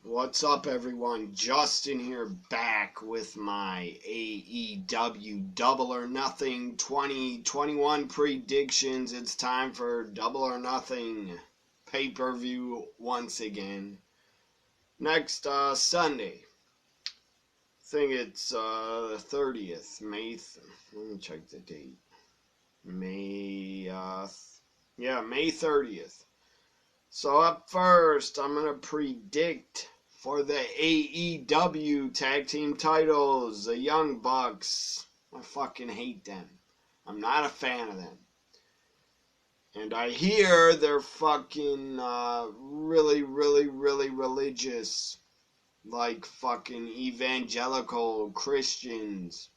What's up, everyone? Justin here, back with my AEW Double or Nothing 2021 predictions. It's time for Double or Nothing pay-per-view once again. Next Sunday. I think it's the 30th. May 30th. So up first, I'm going to predict for the AEW Tag Team Titles, the Young Bucks. I fucking hate them. I'm not a fan of them. And I hear they're fucking really religious. Like fucking evangelical Christians.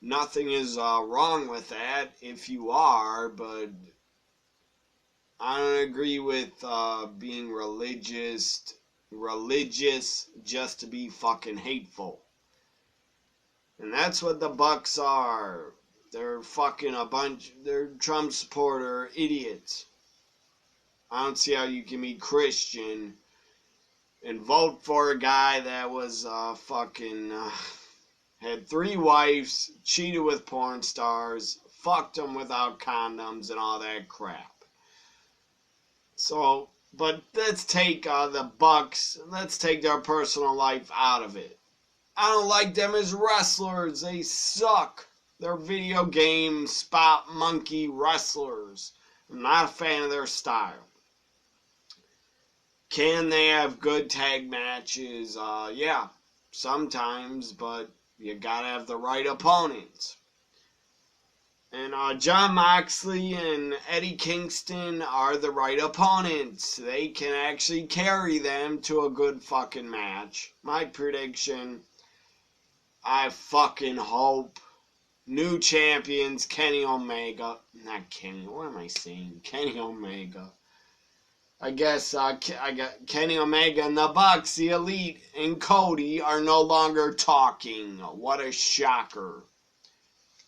Nothing is wrong with that if you are, but I don't agree with being religious just to be fucking hateful. And that's what the Bucks are. They're fucking they're Trump supporter idiots. I don't see how you can be Christian and vote for a guy that was had 3 wives, cheated with porn stars, fucked them without condoms and all that crap. So, but let's take the Bucks, let's take their personal life out of it. I don't like them as wrestlers. They suck. They're video game spot monkey wrestlers. I'm not a fan of their style. Can they have good tag matches? Yeah, sometimes, but you gotta have the right opponents. And Jon Moxley and Eddie Kingston are the right opponents. They can actually carry them to a good fucking match. My prediction, I fucking hope new champions, Kenny Omega. Not Kenny, what am I saying? Kenny Omega. I guess I got Kenny Omega and the Bucks, the Elite, and Cody are no longer talking. What a shocker.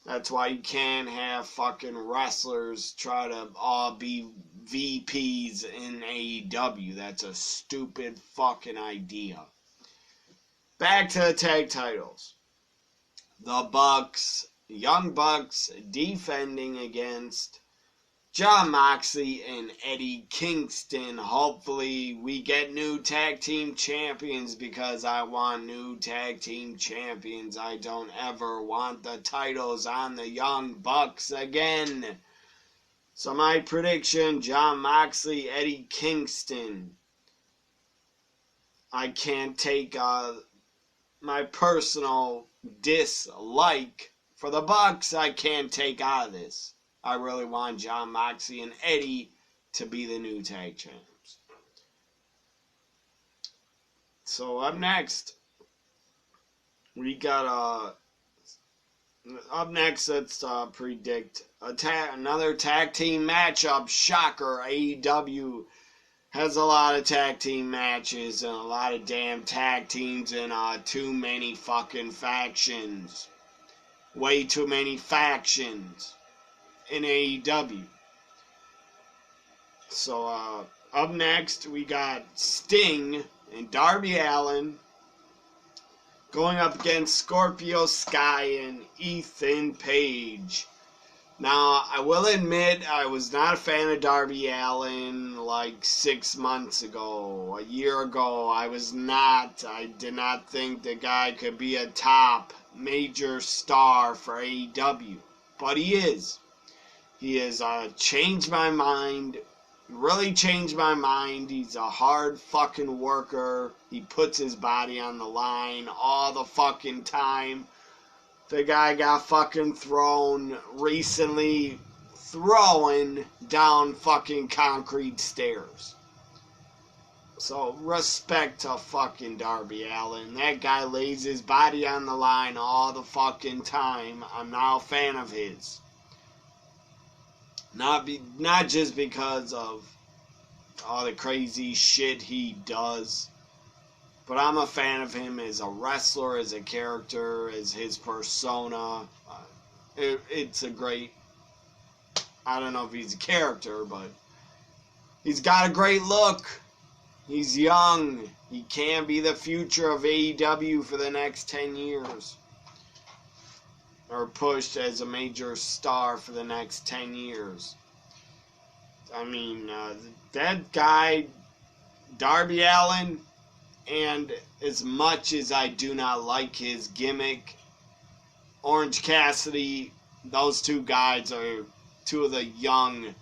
That's why you can't have fucking wrestlers try to all be VPs in AEW. That's a stupid fucking idea. Back to the tag titles. The Bucks, Young Bucks, defending against Jon Moxley and Eddie Kingston. Hopefully we get new tag team champions because I want new tag team champions. I don't ever want the titles on the Young Bucks again. So my prediction, Jon Moxley, Eddie Kingston. I can't take my personal dislike for the Bucks. I can't take out of this. I really want Jon Moxley and Eddie to be the new tag champs. So up next, we got let's predict another tag team matchup. Shocker, AEW has a lot of tag team matches and a lot of damn tag teams and too many fucking factions. Way too many factions in AEW. So up next we got Sting and Darby Allin going up against Scorpio Sky and Ethan Page. Now I will admit I was not a fan of Darby Allin like 6 months ago, a year ago. I did not think the guy could be a top major star for AEW, but he is. He has changed my mind, really changed my mind. He's a hard fucking worker. He puts his body on the line all the fucking time. The guy got fucking thrown recently, throwing down fucking concrete stairs. So respect to fucking Darby Allin. That guy lays his body on the line all the fucking time. I'm now a fan of his. Not just because of all the crazy shit he does, but I'm a fan of him as a wrestler, as a character, as his persona. It's a great, I don't know if he's a character, but he's got a great look. He's young. He can be the future of AEW for the next 10 years. Or pushed as a major star for the next 10 years. I mean, that guy, Darby Allin, and as much as I do not like his gimmick, Orange Cassidy, those two guys are two of the young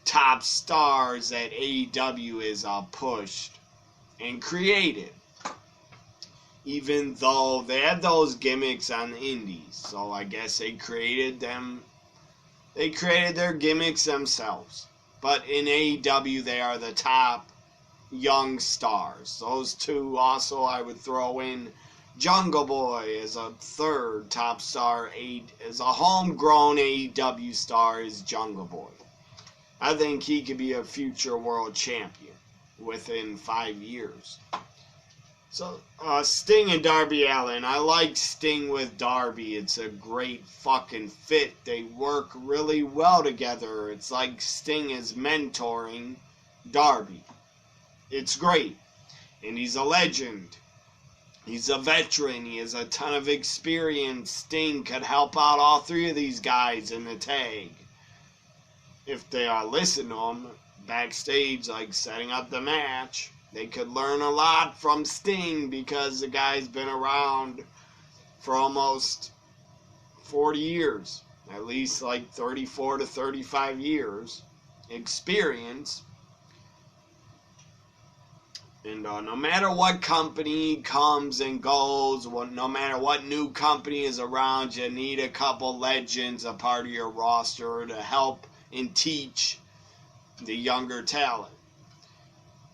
top stars that AEW is pushed and created. Even though they had those gimmicks on the indies. So I guess they created them. They created their gimmicks themselves. But in AEW, they are the top young stars. Those two also I would throw in Jungle Boy as a third top star. As a homegrown AEW star is Jungle Boy. I think he could be a future world champion within 5 years. So, Sting and Darby Allin. I like Sting with Darby. It's a great fucking fit. They work really well together. It's like Sting is mentoring Darby. It's great. And he's a legend. He's a veteran. He has a ton of experience. Sting could help out all three of these guys in the tag. If they listen to him backstage, like setting up the match. They could learn a lot from Sting because the guy's been around for almost 40 years. At least like 34 to 35 years experience. And no matter what company comes and goes, no matter what new company is around, you need a couple legends a part of your roster to help and teach the younger talent.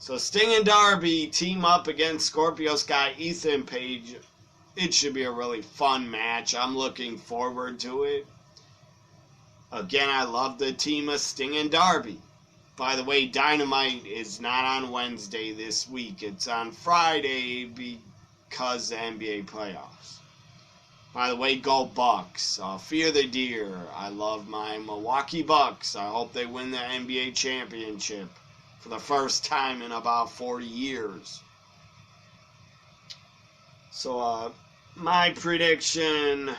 So Sting and Darby team up against Scorpio Sky, Ethan Page. It should be a really fun match. I'm looking forward to it. Again, I love the team of Sting and Darby. By the way, Dynamite is not on Wednesday this week. It's on Friday because the NBA playoffs. By the way, go Bucks. Fear the Deer. I love my Milwaukee Bucks. I hope they win the NBA championship for the first time in about 40 years. So, my prediction,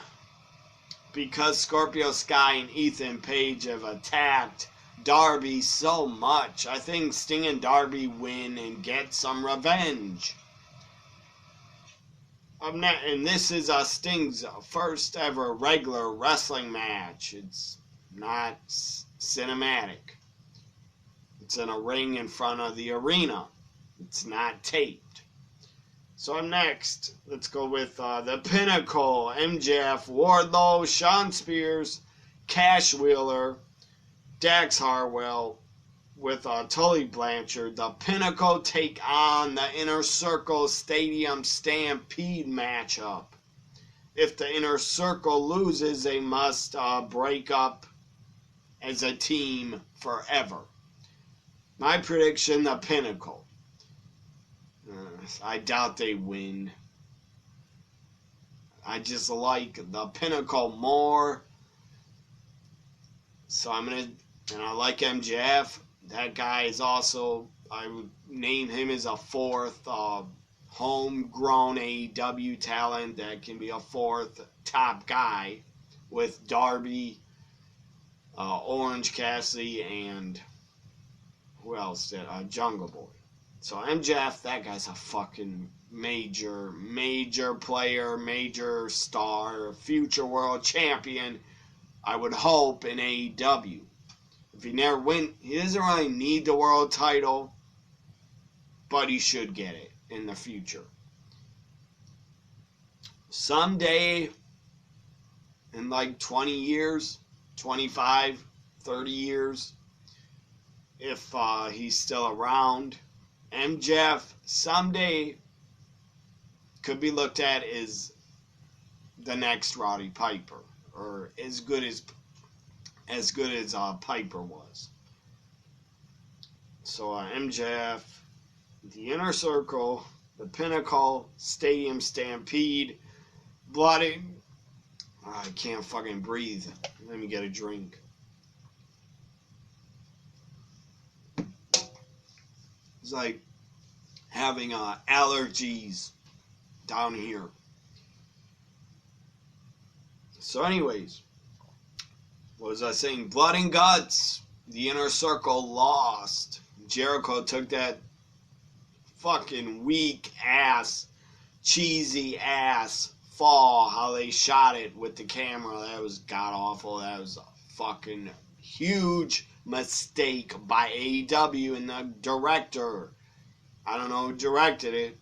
because Scorpio Sky and Ethan Page have attacked Darby so much, I think Sting and Darby win and get some revenge. And this is Sting's first ever regular wrestling match. It's not cinematic. It's in a ring in front of the arena. It's not taped. So I'm next. Let's go with the Pinnacle. MJF, Wardlow, Shawn Spears, Cash Wheeler, Dax Harwell with Tully Blanchard. The Pinnacle take on the Inner Circle Stadium Stampede matchup. If the Inner Circle loses, they must break up as a team forever. My prediction, the Pinnacle. I doubt they win. I just like the Pinnacle more. So and I like MJF. That guy is also, I would name him as a fourth homegrown AEW talent that can be a fourth top guy with Darby, Orange Cassidy, and who else did? Jungle Boy. So MJF, that guy's a fucking major player, major star, future world champion, I would hope, in AEW. If he never win, he doesn't really need the world title, but he should get it in the future. Someday, in like 20 years, 25, 30 years, if he's still around, MJF someday could be looked at as the next Roddy Piper, or as good as Piper was. So MJF, the Inner Circle, the Pinnacle, Stadium Stampede, Bloody. I can't fucking breathe. Let me get a drink. It's like having allergies down here. So anyways, what was I saying? Blood and Guts. The Inner Circle lost. Jericho took that fucking weak ass, cheesy ass fall, how they shot it with the camera. That was god awful. That was a fucking huge mistake by AEW and the director. I don't know who directed it.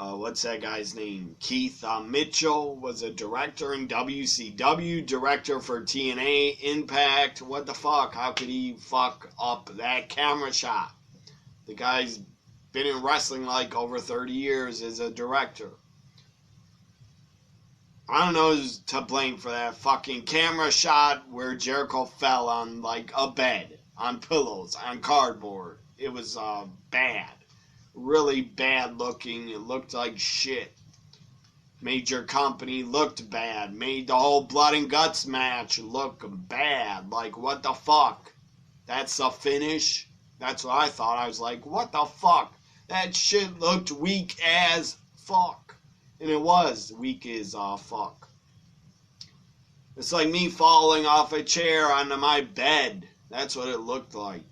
What's that guy's name? Keith Mitchell was a director in WCW, director for TNA, Impact. What the fuck? How could he fuck up that camera shot? The guy's been in wrestling like over 30 years as a director. I don't know who's to blame for that fucking camera shot where Jericho fell on like a bed, on pillows, on cardboard. It was bad. Really bad looking. It looked like shit. Major company looked bad. Made the whole Blood and Guts match look bad. Like, what the fuck? That's a finish? That's what I thought. I was like, what the fuck? That shit looked weak as fuck. And it was weak as fuck. It's like me falling off a chair onto my bed. That's what it looked like.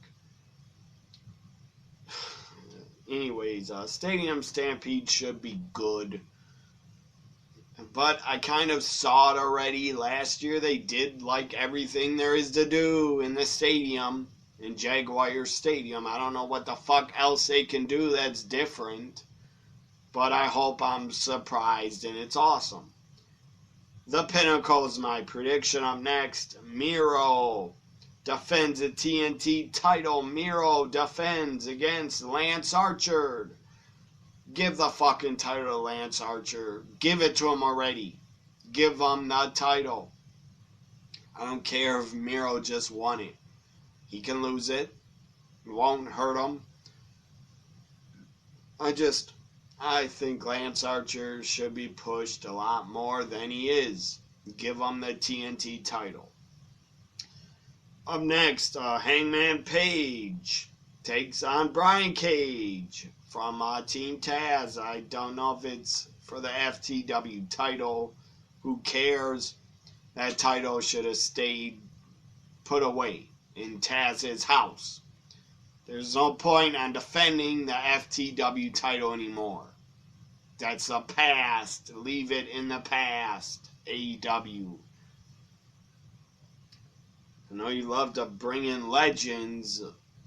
Anyways, Stadium Stampede should be good. But I kind of saw it already. Last year they did like everything there is to do in the stadium. In Jaguar Stadium. I don't know what the fuck else they can do that's different. But I hope I'm surprised and it's awesome. The Pinnacle is my prediction. Up next, Miro defends the TNT title. Miro defends against Lance Archer. Give the fucking title to Lance Archer. Give it to him already. Give him the title. I don't care if Miro just won it. He can lose it. It won't hurt him. I think Lance Archer should be pushed a lot more than he is. Give him the TNT title. Up next, Hangman Page takes on Brian Cage from Team Taz. I don't know if it's for the FTW title. Who cares? That title should have stayed put away in Taz's house. There's no point on defending the FTW title anymore. That's the past. Leave it in the past. AEW. I know you love to bring in legends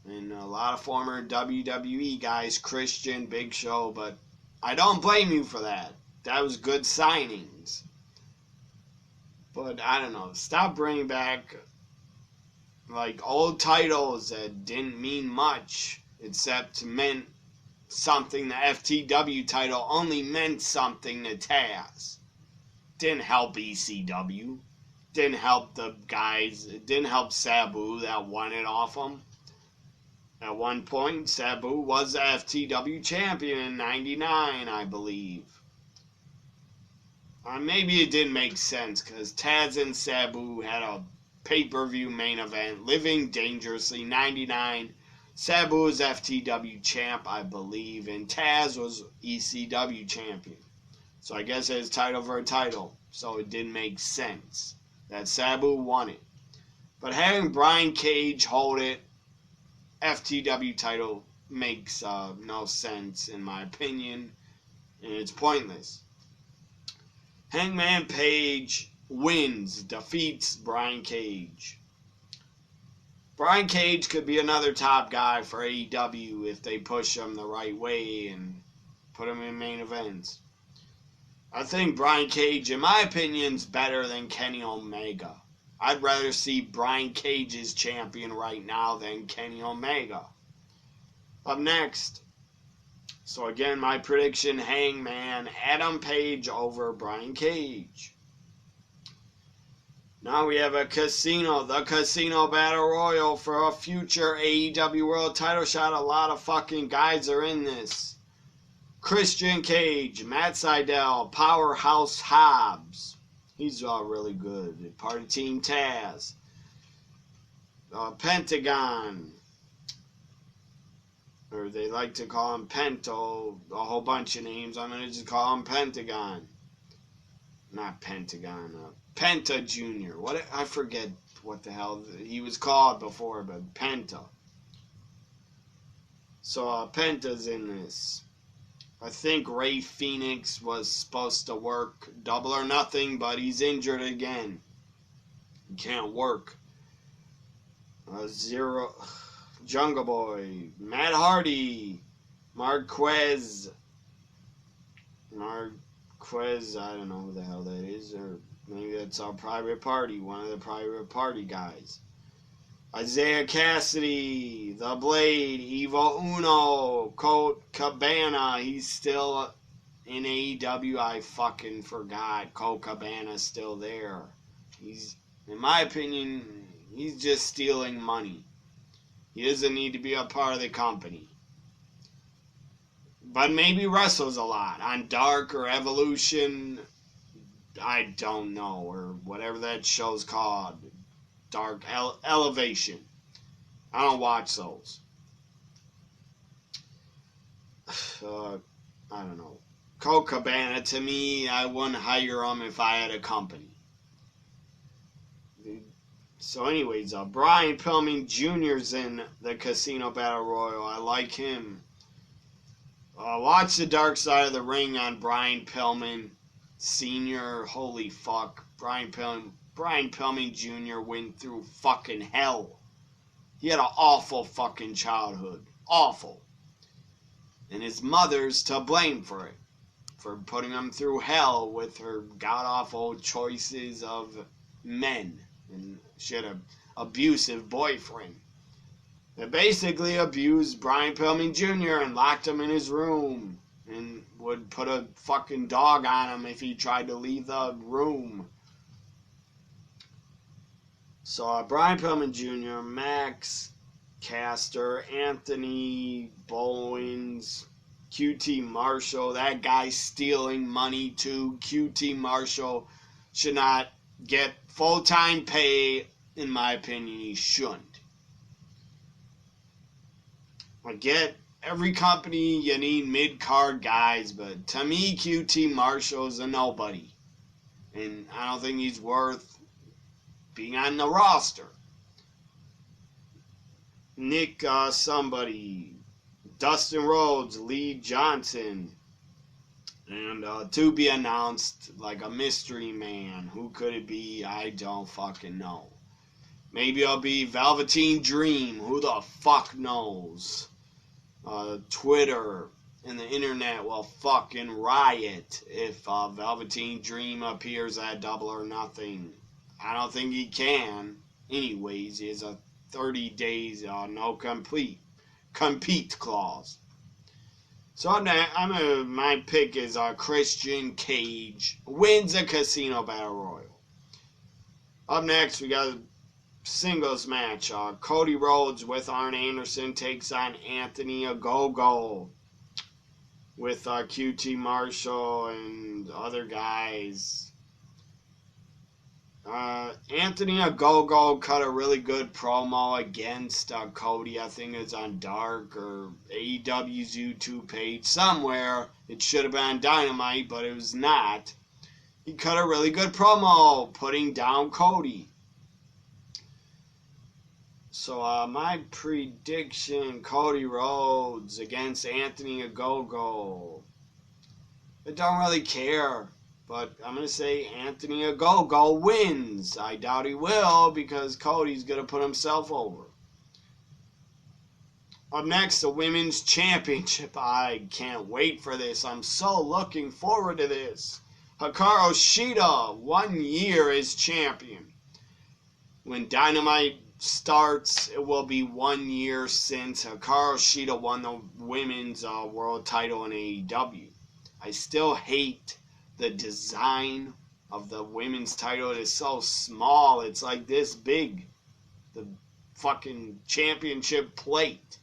and a lot of former WWE guys, Christian, Big Show, but I don't blame you for that. That was good signings. But I don't know. Stop bringing back like old titles that didn't mean much except meant something. The FTW title only meant something to Taz. Didn't help ECW. Didn't help the guys. It didn't help Sabu that won it off him. At one point, Sabu was the FTW champion in '99, I believe. Maybe it didn't make sense because Taz and Sabu had a pay-per-view main event, Living Dangerously, '99. Sabu was FTW champ, I believe, and Taz was ECW champion. So I guess it's title for a title. So it didn't make sense that Sabu won it. But having Brian Cage hold it, FTW title, makes no sense in my opinion, and it's pointless. Hangman Page wins, defeats Brian Cage. Brian Cage could be another top guy for AEW if they push him the right way and put him in main events. I think Brian Cage, in my opinion, is better than Kenny Omega. I'd rather see Brian Cage as champion right now than Kenny Omega. Up next, so again, my prediction, Hangman, Adam Page over Brian Cage. Now we have the Casino Battle Royal for a future AEW World title shot. A lot of fucking guys are in this. Christian Cage, Matt Sydal, Powerhouse Hobbs. He's really good. Part of Team Taz. Pentagon. or they like to call him Pento, a whole bunch of names. I'm going to just call him Pentagon. Not Pentagon, Penta Jr. I forget what the hell he was called before, but Penta. So Penta's in this. I think Ray Phoenix was supposed to work Double or Nothing, but he's injured again. He can't work. Jungle Boy, Matt Hardy, Marquez, I don't know who the hell that is, or maybe that's our Private Party, one of the Private Party guys. Isaiah Cassidy, The Blade, Evil Uno, Colt Cabana, he's still in AEW, I fucking forgot. Colt Cabana's still there. He's, in my opinion, he's just stealing money. He doesn't need to be a part of the company. But maybe wrestles a lot on Dark or Evolution. I don't know, or whatever that show's called. Dark Elevation. I don't watch those. I don't know. Colt Cabana, to me, I wouldn't hire him if I had a company. So anyways, Brian Pillman Jr.'s in the Casino Battle Royal. I like him. Watch the Dark Side of the Ring on Brian Pillman Sr. Holy fuck. Brian Pillman Jr. went through fucking hell. He had an awful fucking childhood. Awful. And his mother's to blame for it. For putting him through hell with her god-awful choices of men. And she had an abusive boyfriend that basically abused Brian Pillman Jr. and locked him in his room and would put a fucking dog on him if he tried to leave the room. So Brian Pillman Jr., Max Caster, Anthony Bowens, QT Marshall, that guy's stealing money too. QT Marshall should not get full-time pay. In my opinion, he shouldn't. I get every company you need mid-card guys, but to me, QT Marshall's a nobody. And I don't think he's worth being on the roster. Nick somebody, Dustin Rhodes, Lee Johnson, and to be announced like a mystery man. Who could it be? I don't fucking know. Maybe it'll be Velveteen Dream. Who the fuck knows? Twitter and the internet will fucking riot if Velveteen Dream appears at Double or Nothing. I don't think he can. Anyways, he has a 30 days no compete clause. So my pick is Christian Cage wins a Casino Battle Royal. Up next, we got a singles match. Cody Rhodes with Arn Anderson takes on Anthony Ogogo with QT Marshall and other guys. Anthony Ogogo cut a really good promo against Cody. I think it's on Dark or AEW's YouTube page somewhere. It should have been on Dynamite, but it was not. He cut a really good promo putting down Cody. So my prediction, Cody Rhodes against Anthony Ogogo. I don't really care. But I'm going to say Anthony Ogogo wins. I doubt he will because Cody's going to put himself over. Up next, the Women's Championship. I can't wait for this. I'm so looking forward to this. Hikaru Shida, 1 year as champion. When Dynamite starts, it will be 1 year since Hikaru Shida won the Women's World title in AEW. I still hate the design of the women's title. It is so small. It's like this big. The fucking championship plate.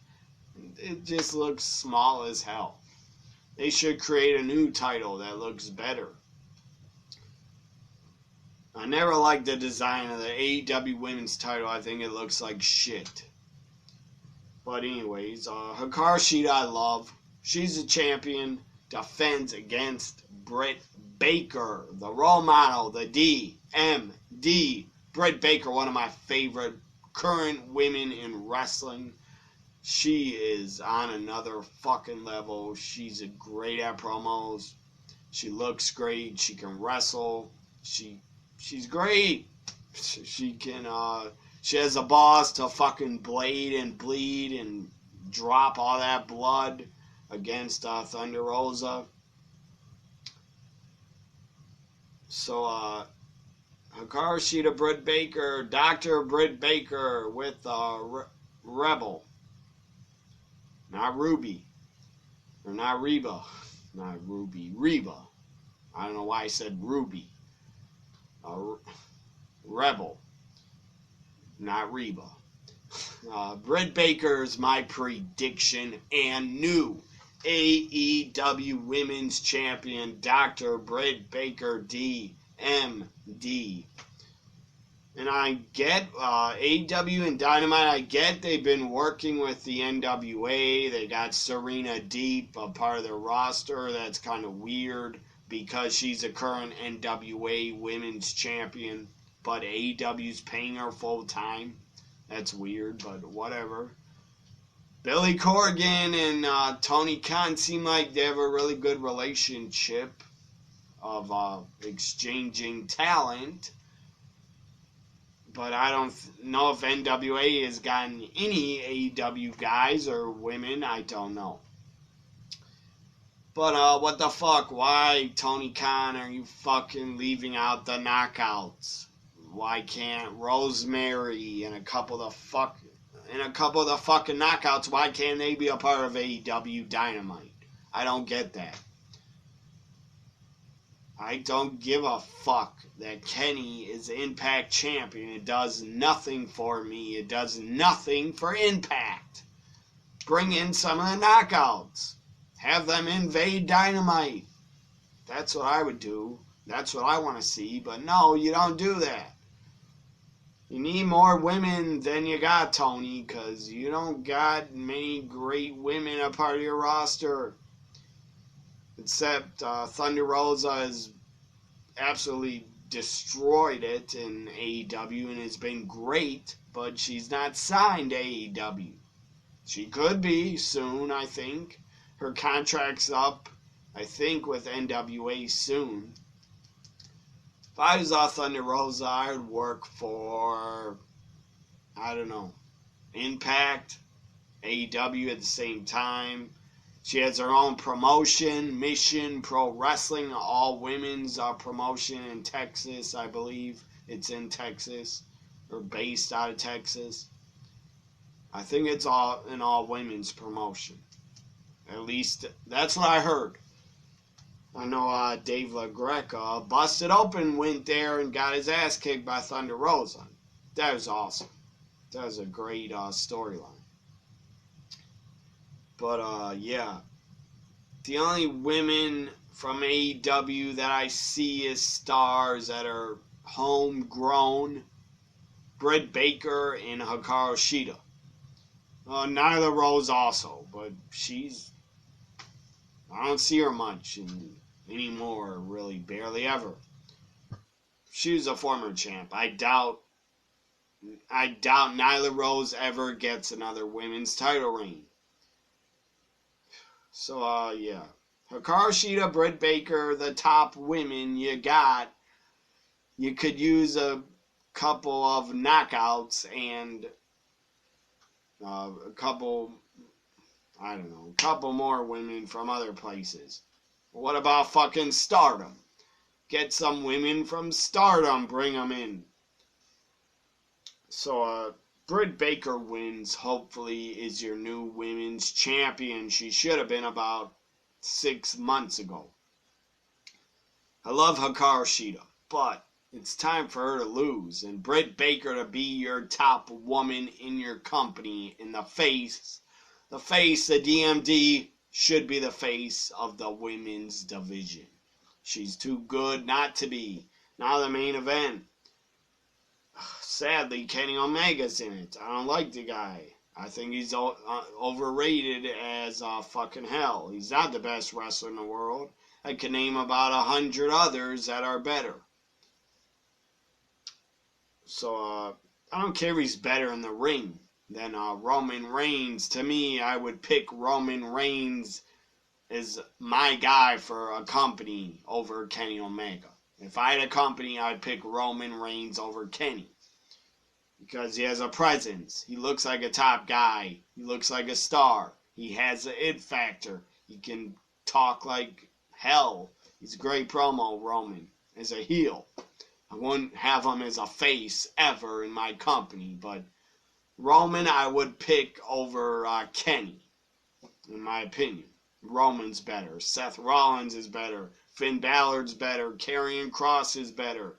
It just looks small as hell. They should create a new title that looks better. I never liked the design of the AEW women's title. I think it looks like shit. But anyways, Hikaru Shida I love. She's a champion. Defends against Britt Baker, the role model, the DMD. Britt Baker, one of my favorite current women in wrestling. She is on another fucking level. She's great at promos. She looks great. She can wrestle. She's great. She can she has a boss to fucking blade and bleed and drop all that blood against Thunder Rosa. So Hikaru Shida, Britt Baker, Dr. Britt Baker with Rebel. Not Ruby. Or not Reba. Not Ruby. Reba. I don't know why I said Ruby. Rebel. Not Reba. Britt Baker's my prediction and new AEW Women's Champion, Dr. Britt Baker, DMD. And I get AEW and Dynamite, I get they've been working with the NWA. They got Serena Deep, a part of their roster. That's kind of weird because she's a current NWA Women's Champion, but AEW's paying her full time. That's weird, but whatever. Billy Corgan and Tony Khan seem like they have a really good relationship of exchanging talent. But I don't know if NWA has gotten any AEW guys or women. I don't know. But what the fuck? Why, Tony Khan, are you fucking leaving out the knockouts? Why can't Rosemary and a couple of the fucking knockouts, why can't they be a part of AEW Dynamite? I don't get that. I don't give a fuck that Kenny is Impact Champion. It does nothing for me. It does nothing for Impact. Bring in some of the knockouts. Have them invade Dynamite. That's what I would do. That's what I want to see. But no, you don't do that. You need more women than you got, Tony, because you don't got many great women a part of your roster. Except Thunder Rosa has absolutely destroyed it in AEW and has been great, but she's not signed to AEW. She could be soon, I think. Her contract's up, I think, with NWA soon. If I was Thunder Rosa, I would work for, I don't know, Impact, AEW at the same time. She has her own promotion, Mission Pro Wrestling, all women's promotion in Texas, I believe. It's in Texas, or based out of Texas. I think it's all an all women's promotion. At least that's what I heard. I know Dave LaGreca busted open, went there and got his ass kicked by Thunder Rosa. That was awesome. That was a great storyline. But yeah, the only women from AEW that I see as stars that are homegrown, Britt Baker and Hikaru Shida. Nyla Rose also, but I don't see her much anymore, really, barely ever. She was a former champ. I doubt Nyla Rose ever gets another women's title reign. So, yeah. Hikaru Shida, Britt Baker, the top women you got. You could use a couple of knockouts and a couple more women from other places. What about fucking Stardom? Get some women from Stardom, bring them in. So, Britt Baker wins, hopefully, is your new women's champion. She should have been about 6 months ago. I love Hikaru Shida, but it's time for her to lose, and Britt Baker to be your top woman in your company, in the face, the DMD, should be the face of the women's division. She's too good not to be. Now the main event. Sadly, Kenny Omega's in it. I don't like the guy. I think he's overrated as fucking hell. He's not the best wrestler in the world. I can name about 100 others that are better. So, I don't care if he's better in the ring than Roman Reigns. To me, I would pick Roman Reigns as my guy for a company over Kenny Omega. If I had a company, I'd pick Roman Reigns over Kenny. Because he has a presence. He looks like a top guy. He looks like a star. He has the it factor. He can talk like hell. He's a great promo, Roman, as a heel. I wouldn't have him as a face ever in my company, but Roman I would pick over Kenny, in my opinion. Roman's better. Seth Rollins is better. Finn Balor's better. Karrion Kross is better.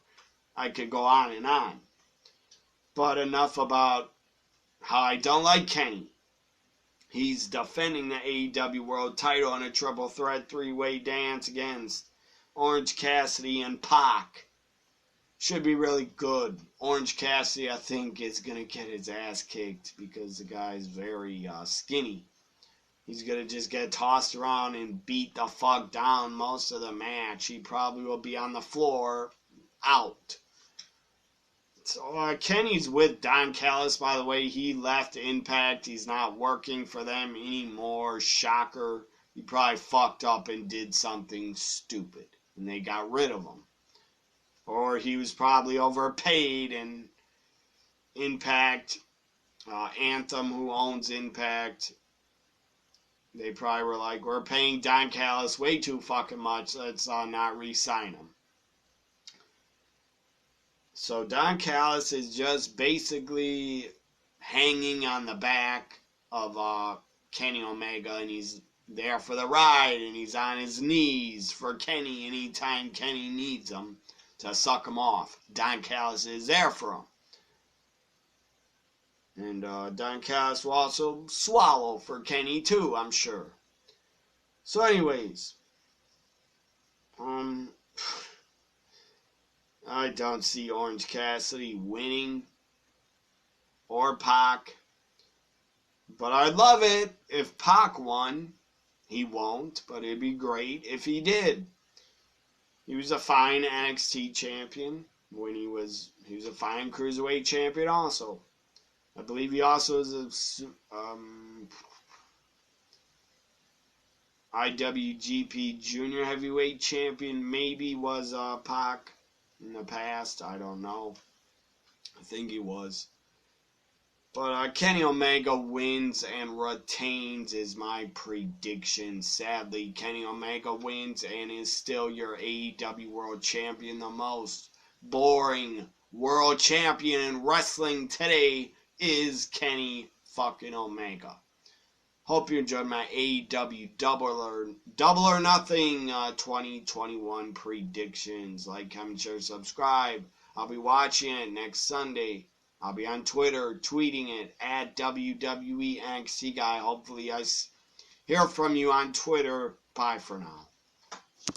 I could go on and on. But enough about how I don't like Kenny. He's defending the AEW World title in a triple threat three-way dance against Orange Cassidy and Pac. Should be really good. Orange Cassidy, I think, is going to get his ass kicked because the guy's very skinny. He's going to just get tossed around and beat the fuck down most of the match. He probably will be on the floor, out. So Kenny's with Don Callis, by the way. He left Impact. He's not working for them anymore. Shocker. He probably fucked up and did something stupid, and they got rid of him. Or he was probably overpaid, and Impact, Anthem, who owns Impact, they probably were like, we're paying Don Callis way too fucking much. Let's not re-sign him. So Don Callis is just basically hanging on the back of Kenny Omega, and he's there for the ride, and he's on his knees for Kenny anytime Kenny needs him to suck him off. Don Callis is there for him. And Don Callis will also swallow for Kenny too, I'm sure. So anyways, I don't see Orange Cassidy winning or Pac. But I'd love it if Pac won. He won't, but it'd be great if he did. He was a fine NXT champion when he was a fine Cruiserweight champion also. I believe he also was a IWGP Junior Heavyweight champion. Maybe was Pac in the past. I don't know. I think he was. But Kenny Omega wins and retains is my prediction. Sadly, Kenny Omega wins and is still your AEW World Champion. The most boring World Champion in wrestling today is Kenny fucking Omega. Hope you enjoyed my AEW Double or Nothing 2021 predictions. Like, comment, share, subscribe. I'll be watching it next Sunday. I'll be on Twitter tweeting it at WWE NXT Guy. Hopefully I hear from you on Twitter. Bye for now.